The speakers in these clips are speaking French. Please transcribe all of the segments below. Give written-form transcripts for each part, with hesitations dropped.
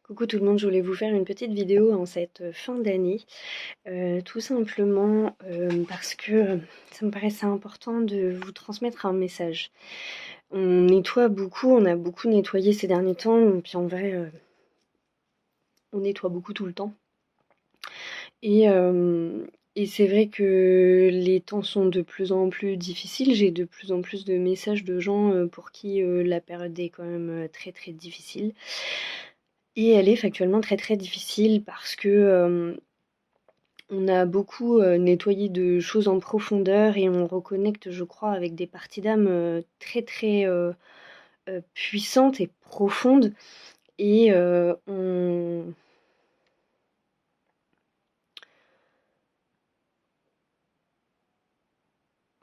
Coucou tout le monde, je voulais vous faire une petite vidéo en cette fin d'année, tout simplement parce que ça me paraissait important de vous transmettre un message. On nettoie beaucoup, on a beaucoup nettoyé ces derniers temps, et puis en vrai, on nettoie beaucoup tout le temps. Et, euh, et c'est vrai que les temps sont de plus en plus difficiles, j'ai de plus en plus de messages de gens pour qui la période est quand même très très difficile. Et elle est factuellement très très difficile parce que on a beaucoup nettoyé de choses en profondeur et on reconnecte, je crois, avec des parties d'âme très très puissantes et profondes. Et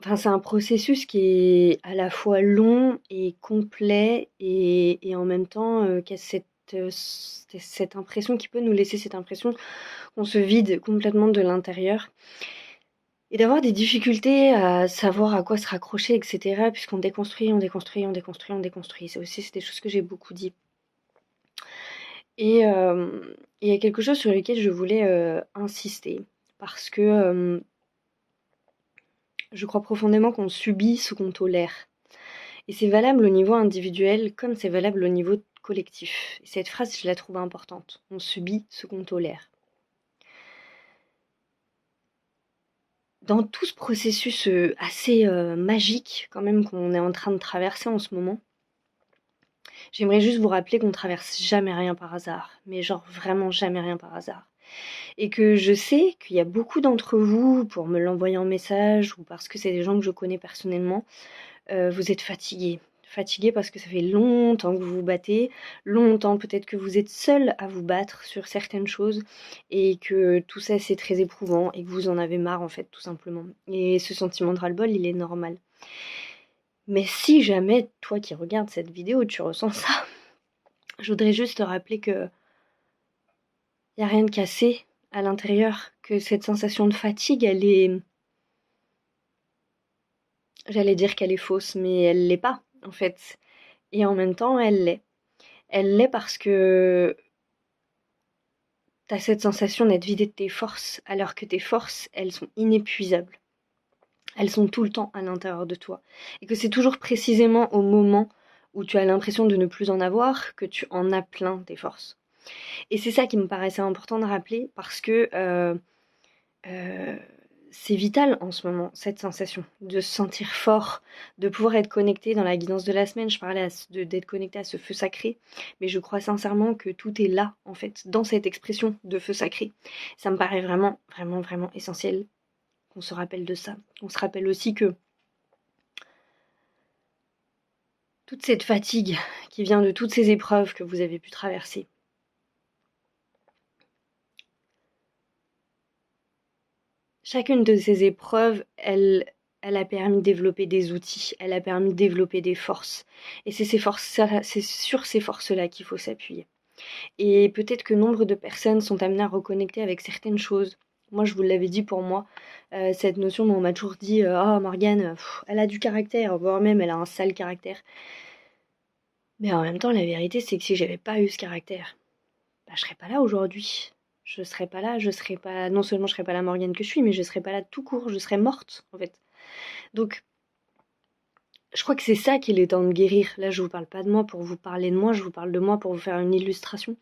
enfin, c'est un processus qui est à la fois long et complet et en même temps qui a cette impression, qui peut nous laisser cette impression qu'on se vide complètement de l'intérieur. Et d'avoir des difficultés à savoir à quoi se raccrocher, etc. Puisqu'on déconstruit, on déconstruit, on déconstruit, on déconstruit. C'est des choses que j'ai beaucoup dit. Et il y a quelque chose sur lequel je voulais insister. Parce que je crois profondément qu'on subit ce qu'on tolère. Et c'est valable au niveau individuel comme c'est valable au niveau collectif. Et cette phrase, je la trouve importante. On subit ce qu'on tolère. Dans tout ce processus assez magique quand même qu'on est en train de traverser en ce moment, j'aimerais juste vous rappeler qu'on traverse jamais rien par hasard, mais genre vraiment jamais rien par hasard. Et que je sais qu'il y a beaucoup d'entre vous, pour me l'envoyer en message ou parce que c'est des gens que je connais personnellement, vous êtes fatigués. Fatigués parce que ça fait longtemps que vous vous battez, longtemps peut-être que vous êtes seul à vous battre sur certaines choses et que tout ça c'est très éprouvant et que vous en avez marre en fait tout simplement. Et ce sentiment de ras-le-bol il est normal. Mais si jamais toi qui regardes cette vidéo tu ressens ça, je voudrais juste te rappeler que y a rien de cassé à l'intérieur, que cette sensation de fatigue, elle est... J'allais dire qu'elle est fausse, mais elle l'est pas, en fait. Et en même temps, elle l'est. Elle l'est parce que t'as cette sensation d'être vidé de tes forces, alors que tes forces, elles sont inépuisables. Elles sont tout le temps à l'intérieur de toi. Et que c'est toujours précisément au moment où tu as l'impression de ne plus en avoir que tu en as plein tes forces. Et c'est ça qui me paraissait important de rappeler parce que euh, c'est vital en ce moment, cette sensation de se sentir fort, de pouvoir être connecté dans la guidance de la semaine. Je parlais d'être connecté à ce feu sacré, mais je crois sincèrement que tout est là, en fait, dans cette expression de feu sacré. Ça me paraît vraiment, vraiment, vraiment essentiel qu'on se rappelle de ça. On se rappelle aussi que toute cette fatigue qui vient de toutes ces épreuves que vous avez pu traverser, chacune de ces épreuves, elle a permis de développer des outils, elle a permis de développer des forces. Et c'est c'est sur ces forces-là qu'il faut s'appuyer. Et peut-être que nombre de personnes sont amenées à reconnecter avec certaines choses. Moi, je vous l'avais dit pour moi, cette notion dont on m'a toujours dit oh, Morgane, elle a du caractère, voire même elle a un sale caractère. Mais en même temps, la vérité, c'est que si j'avais pas eu ce caractère, bah, je serais pas là aujourd'hui. Je serais pas là, je serais pas. Non seulement je serais pas la Morgane que je suis, mais je serais pas là tout court, je serais morte, en fait. Donc, je crois que c'est ça qu'il est temps de guérir. Là, je vous parle pas de moi pour vous parler de moi, je vous parle de moi pour vous faire une illustration.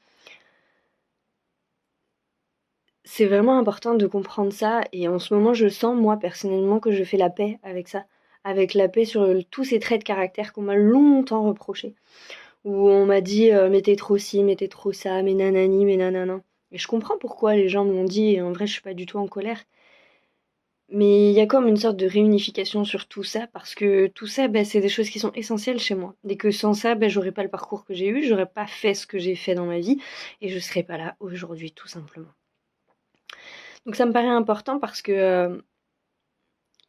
C'est vraiment important de comprendre ça, et en ce moment, je sens, moi, personnellement, que je fais la paix avec ça. Avec la paix sur tous ces traits de caractère qu'on m'a longtemps reprochés. Où on m'a dit, mais t'es trop ci, mais t'es trop ça, mais nanani, mais nanana. Et je comprends pourquoi les gens me l'ont dit, et en vrai, je suis pas du tout en colère. Mais il y a comme une sorte de réunification sur tout ça, parce que tout ça, bah, c'est des choses qui sont essentielles chez moi. Et que sans ça, bah, j'aurais pas le parcours que j'ai eu, j'aurais pas fait ce que j'ai fait dans ma vie, et je serais pas là aujourd'hui, tout simplement. Donc ça me paraît important parce que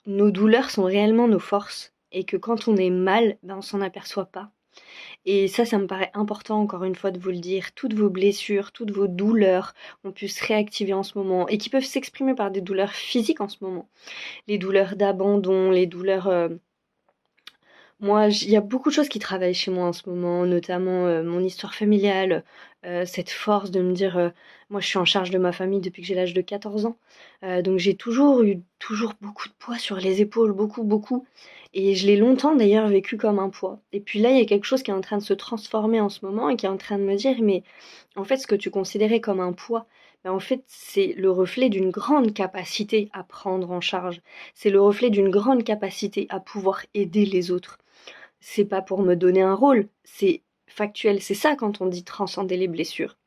nos douleurs sont réellement nos forces, et que quand on est mal, ben, on s'en aperçoit pas. Et ça me paraît important, encore une fois, de vous le dire. Toutes vos blessures, toutes vos douleurs ont pu se réactiver en ce moment, et qui peuvent s'exprimer par des douleurs physiques en ce moment. Les douleurs d'abandon, les douleurs Moi, il y a beaucoup de choses qui travaillent chez moi en ce moment, notamment mon histoire familiale, cette force de me dire, moi je suis en charge de ma famille depuis que j'ai l'âge de 14 ans, donc j'ai toujours eu toujours beaucoup de poids sur les épaules, beaucoup, beaucoup, et je l'ai longtemps d'ailleurs vécu comme un poids. Et puis là, il y a quelque chose qui est en train de se transformer en ce moment et qui est en train de me dire, mais en fait, ce que tu considérais comme un poids, ben, en fait, c'est le reflet d'une grande capacité à prendre en charge. C'est le reflet d'une grande capacité à pouvoir aider les autres. C'est pas pour me donner un rôle, c'est factuel. C'est ça quand on dit transcender les blessures.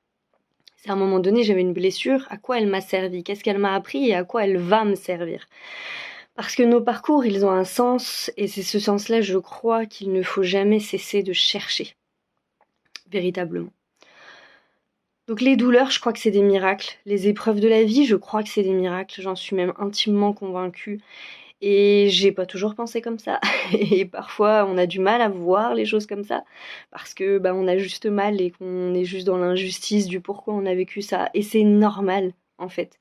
C'est à un moment donné, j'avais une blessure, à quoi elle m'a servi, qu'est-ce qu'elle m'a appris et à quoi elle va me servir. Parce que nos parcours, ils ont un sens, et c'est ce sens-là, je crois, qu'il ne faut jamais cesser de chercher, véritablement. Donc les douleurs, je crois que c'est des miracles. Les épreuves de la vie, je crois que c'est des miracles. J'en suis même intimement convaincue. Et j'ai pas toujours pensé comme ça. Et parfois, on a du mal à voir les choses comme ça. Parce que bah, on a juste mal et qu'on est juste dans l'injustice du pourquoi on a vécu ça. Et c'est normal, en fait.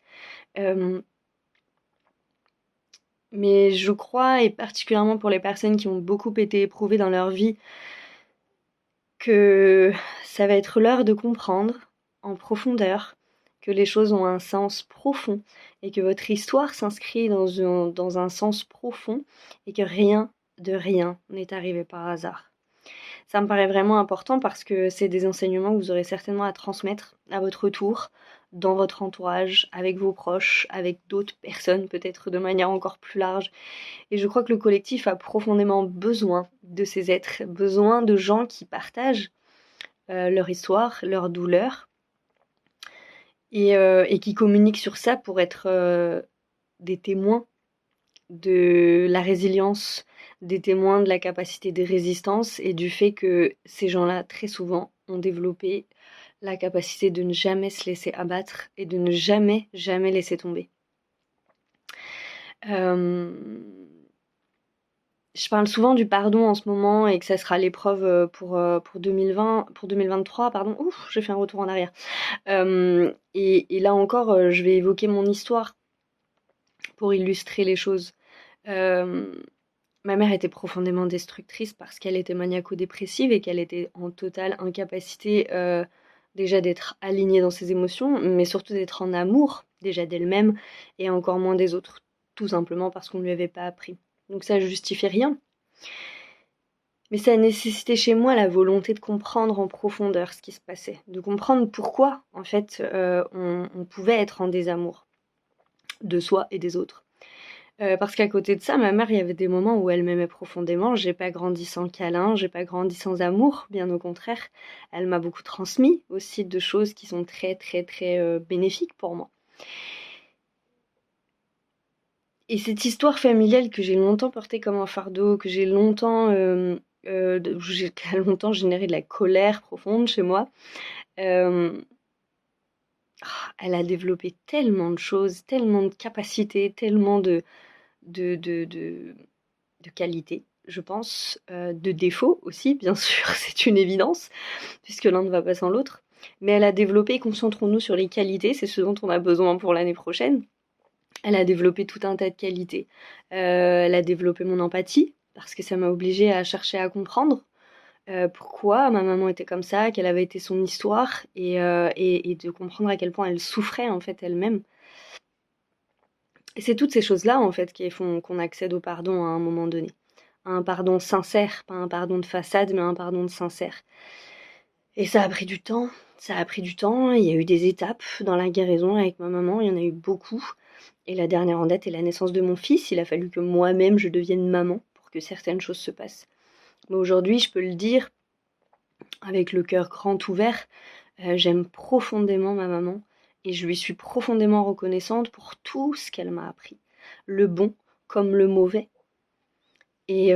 Euh, mais je crois, et particulièrement pour les personnes qui ont beaucoup été éprouvées dans leur vie, que ça va être l'heure de comprendre en profondeur que les choses ont un sens profond et que votre histoire s'inscrit dans un sens profond et que rien de rien n'est arrivé par hasard. Ça me paraît vraiment important parce que c'est des enseignements que vous aurez certainement à transmettre à votre tour, dans votre entourage, avec vos proches, avec d'autres personnes, peut-être de manière encore plus large. Et je crois que le collectif a profondément besoin de ces êtres, besoin de gens qui partagent leur histoire, leur douleur, et qui communiquent sur ça pour être des témoins de la résilience, des témoins de la capacité de résistance et du fait que ces gens-là, très souvent, ont développé la capacité de ne jamais se laisser abattre et de ne jamais, jamais laisser tomber. Euh, Je parle souvent du pardon en ce moment et que ça sera l'épreuve pour 2020, pour 2023, pardon. Ouf, j'ai fait un retour en arrière. Et là encore, je vais évoquer mon histoire pour illustrer les choses. Euh, Ma mère était profondément destructrice parce qu'elle était maniaco-dépressive et qu'elle était en totale incapacité déjà d'être alignée dans ses émotions, mais surtout d'être en amour déjà d'elle-même et encore moins des autres, tout simplement parce qu'on ne lui avait pas appris. Donc ça justifie rien, mais ça a nécessité chez moi la volonté de comprendre en profondeur ce qui se passait, de comprendre pourquoi en fait on pouvait être en désamour de soi et des autres. Parce qu'à côté de ça, ma mère, il y avait des moments où elle m'aimait profondément. J'ai pas grandi sans câlin, j'ai pas grandi sans amour, bien au contraire. Elle m'a beaucoup transmis aussi de choses qui sont très, très, très bénéfiques pour moi. Et cette histoire familiale que j'ai longtemps portée comme un fardeau, que j'ai longtemps, qui a longtemps généré de la colère profonde chez moi, euh, elle a développé tellement de choses, tellement de capacités, tellement de, de, de, de qualité, je pense, de défauts aussi, bien sûr, c'est une évidence, puisque l'un ne va pas sans l'autre. Mais elle a développé, concentrons-nous sur les qualités, c'est ce dont on a besoin pour l'année prochaine. Elle a développé tout un tas de qualités. Elle a développé mon empathie, parce que ça m'a obligée à chercher à comprendre pourquoi ma maman était comme ça, quelle avait été son histoire, et de comprendre à quel point elle souffrait en fait elle-même. Et c'est toutes ces choses-là en fait qui font qu'on accède au pardon à un moment donné. Un pardon sincère, pas un pardon de façade, mais un pardon de sincère. Et ça a pris du temps, ça a pris du temps, il y a eu des étapes dans la guérison avec ma maman, il y en a eu beaucoup. Et la dernière en date est la naissance de mon fils, il a fallu que moi-même je devienne maman pour que certaines choses se passent. Mais aujourd'hui, je peux le dire, avec le cœur grand ouvert, j'aime profondément ma maman et je lui suis profondément reconnaissante pour tout ce qu'elle m'a appris, le bon comme le mauvais. Et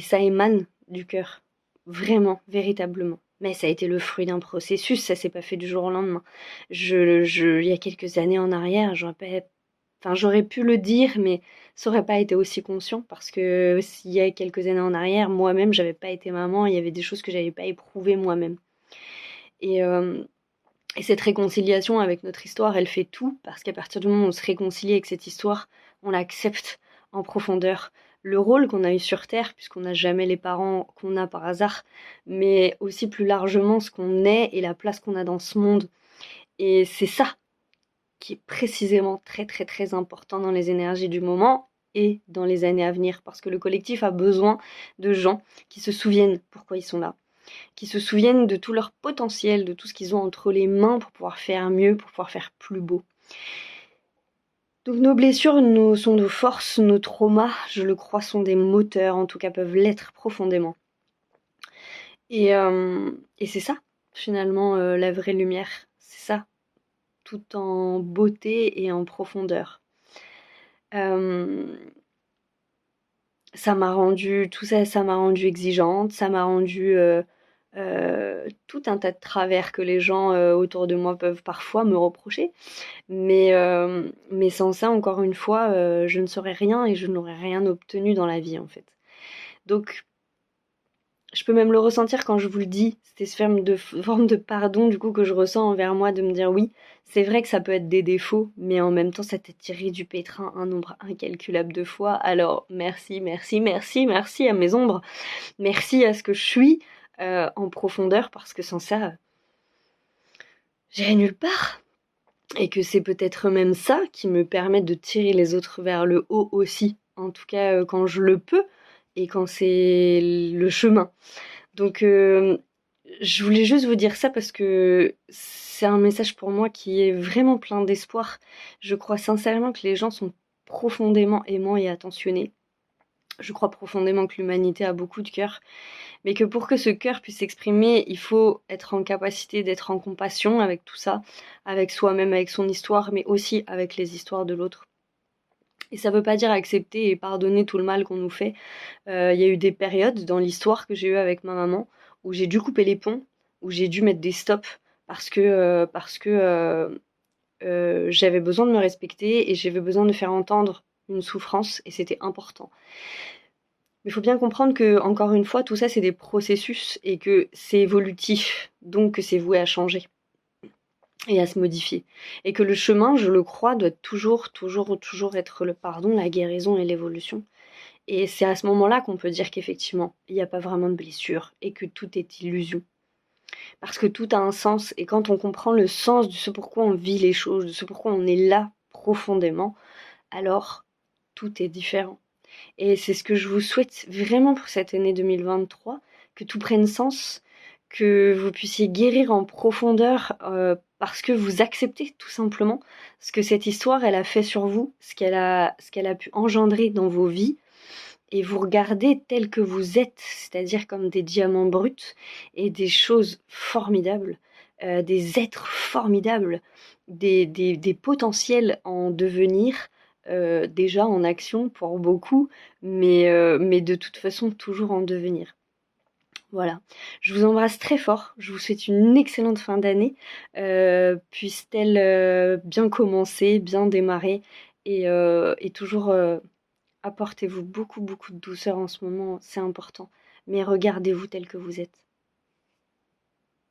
ça émane du cœur, vraiment, véritablement. Mais ça a été le fruit d'un processus, ça s'est pas fait du jour au lendemain. Il y a quelques années en arrière, j'aurais pu le dire, mais ça aurait pas été aussi conscient parce que s'il y a quelques années en arrière, moi-même, j'avais pas été maman, il y avait des choses que j'avais pas éprouvées moi-même. Et, euh, et cette réconciliation avec notre histoire, elle fait tout parce qu'à partir du moment où on se réconcilie avec cette histoire, on l'accepte en profondeur. le rôle qu'on a eu sur Terre, puisqu'on n'a jamais les parents qu'on a par hasard, mais aussi plus largement ce qu'on est et la place qu'on a dans ce monde. Et c'est ça qui est précisément très très très important dans les énergies du moment et dans les années à venir, parce que le collectif a besoin de gens qui se souviennent pourquoi ils sont là, qui se souviennent de tout leur potentiel, de tout ce qu'ils ont entre les mains pour pouvoir faire mieux, pour pouvoir faire plus beau. Donc nos blessures sont nos forces, nos traumas, je le crois, sont des moteurs, en tout cas peuvent l'être profondément. Et c'est ça, finalement, la vraie lumière. C'est ça, tout en beauté et en profondeur. Ça m'a rendu, tout ça, ça m'a rendue exigeante, ça m'a rendu tout un tas de travers que les gens autour de moi peuvent parfois me reprocher. Mais sans ça, encore une fois, je ne saurais rien et je n'aurais rien obtenu dans la vie, en fait. Donc, je peux même le ressentir quand je vous le dis, cette forme de pardon du coup que je ressens envers moi, de me dire oui, c'est vrai que ça peut être des défauts, mais en même temps ça t'a tiré du pétrin un nombre incalculable de fois. Alors merci, merci, merci, merci à mes ombres, merci à ce que je suis en profondeur, parce que sans ça, j'irai nulle part. Et que c'est peut-être même ça qui me permet de tirer les autres vers le haut aussi, en tout cas quand je le peux et quand c'est le chemin. Donc je voulais juste vous dire ça parce que c'est un message pour moi qui est vraiment plein d'espoir. Je crois sincèrement que les gens sont profondément aimants et attentionnés. Je crois profondément que l'humanité a beaucoup de cœur, mais que pour que ce cœur puisse s'exprimer, il faut être en capacité d'être en compassion avec tout ça, avec soi-même, avec son histoire, mais aussi avec les histoires de l'autre. Et ça veut pas dire accepter et pardonner tout le mal qu'on nous fait. Il y a eu des périodes dans l'histoire que j'ai eues avec ma maman où j'ai dû couper les ponts, où j'ai dû mettre des stops parce que j'avais besoin de me respecter et j'avais besoin de faire entendre une souffrance et c'était important. Mais il faut bien comprendre que, encore une fois, tout ça c'est des processus et que c'est évolutif, donc que c'est voué à changer et à se modifier. Et que le chemin, je le crois, doit toujours, toujours, toujours être le pardon, la guérison et l'évolution. Et c'est à ce moment-là qu'on peut dire qu'effectivement, il n'y a pas vraiment de blessure et que tout est illusion. Parce que tout a un sens, et quand on comprend le sens de ce pourquoi on vit les choses, de ce pourquoi on est là profondément, alors tout est différent. Et c'est ce que je vous souhaite vraiment pour cette année 2023, que tout prenne sens, que vous puissiez guérir en profondeur parce que vous acceptez tout simplement ce que cette histoire elle a fait sur vous, ce qu'elle a pu engendrer dans vos vies, et vous regardez tel que vous êtes, c'est-à-dire comme des diamants bruts et des choses formidables, des êtres formidables, des potentiels en devenir, déjà en action pour beaucoup, mais de toute façon toujours en devenir. Voilà, je vous embrasse très fort, je vous souhaite une excellente fin d'année, puisse-t-elle bien commencer, bien démarrer, et toujours apportez-vous beaucoup, beaucoup de douceur en ce moment, c'est important. Mais regardez-vous tel que vous êtes.